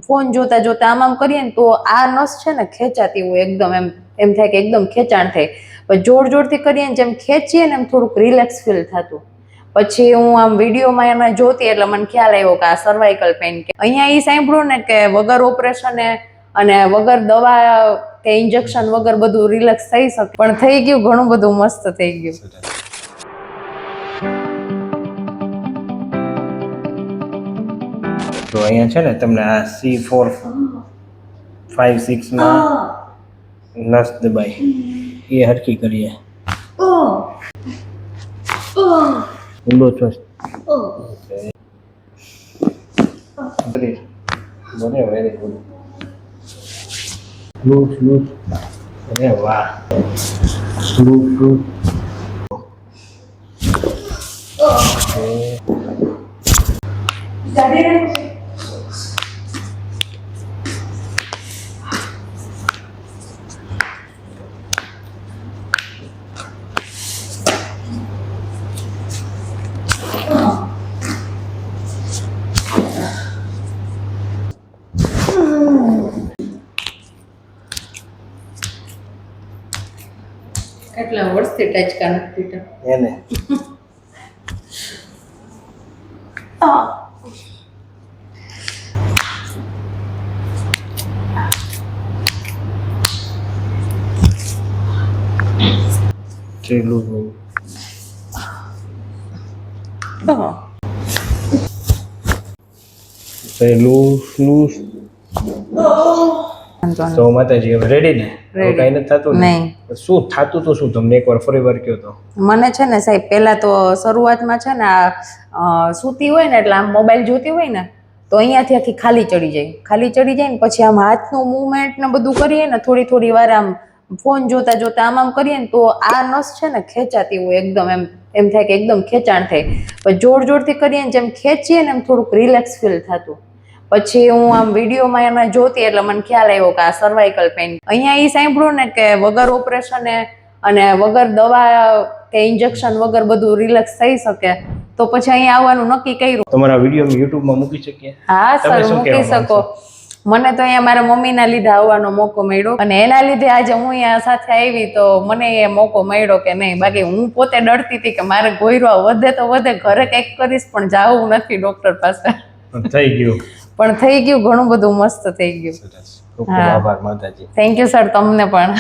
Phone જોતા જોતા આમ કરીએ ને તો આ નસ છે ને ખેંચાતી હોય એકદમ, એમ થાય કે એકદમ ખેંચાણ થાય. પણ જોરથી કરીએ ને જેમ ખેંચીએ ને એમ થોડુંક રિલેક્સ ફીલ થતું. પછી હું આમ વિડીયોમાં એમાં જોતી એટલે મને ખ્યાલ આવ્યો કે આ સર્વાઇકલ પેઇન. કે અહીંયા એ સાંભળ્યું ને કે વગર ઓપરેશને અને વગર દવા કે ઇન્જેક્શન વગર બધું રિલેક્સ થઈ શકે. પણ થઈ ગયું, ઘણું બધું મસ્ત થઈ ગયું. તો અહીંયા છે ને તમને આ C4 5 6 માં નસ દબાઈ એ હરકી કરીએ. ઊંડો શ્વાસ. બને વેરી ગુડ. સ્લો. અરે વાહ. સ્લો. કેટલા વર્ષથી ટચકા નથી પીટા એને ચેલું તો માતાજી હવે રેડી ને? કઈ નથી થતું ને? શું થતું તો શું તમને એકવાર ફરી વાર કહો તો. મને છે ને સાહેબ પહેલા તો શરૂઆતમાં છે ને આ સૂતી હોય ને એટલે આમ મોબાઈલ જોતી હોય ને તો અહીંયાથી આખી ખાલી ચડી જાય ને પછી આમ હાથનું મૂવમેન્ટ ને બધું કરીએ ને થોડી વાર આમ ફોન જોતા જોતા આમ કરીએ ને તો આ નસ છે ને ખેંચાતી હોય એકદમ, એમ થાય કે એકદમ ખેંચાણ થાય. પણ જોરથી કરીએ ને જેમ ખેંચીએ ને એમ થોડુંક રિલેક્સ ફીલ થતું. પછી હું આમ વિડીયોમાં એમાં જોતી એટલે મને ખ્યાલ આવ્યો કે આ સર્વાઇકલ પેઇન. અહીંયા એ સાંભળ્યું ને કે વગર ઓપરેશને અને વગર દવા કે ઇન્જેક્શન વગર બધું રિલેક્સ થઈ શકે. તો પછી અહીંયા આવવાનું નક્કી કર્યું. તમારા વિડીયો યુટ્યુબમાં મૂકી શકીએ? હા સર, મૂકી શકો. મને તો અહીંયા મારા મમ્મીના લીધે આવવાનો મોકો મળ્યો અને એના લીધે આજે હું અહીંયા સાથે આવી તો મને એ મોકો મળ્યો કે નહીં. બાકી હું પોતે ડરતી હતી કે મારે ગોયરો વધે તો વધે, ઘરે કંઈક કરીશ પણ જાવું નથી ડોક્ટર પાસે. થઈ ગયું. પણ થઈ ગયું, ઘણું બધું મસ્ત થઈ ગયું. ખૂબ ખૂબ આભાર માતાજી. થેન્ક યુ સર, તમને પણ.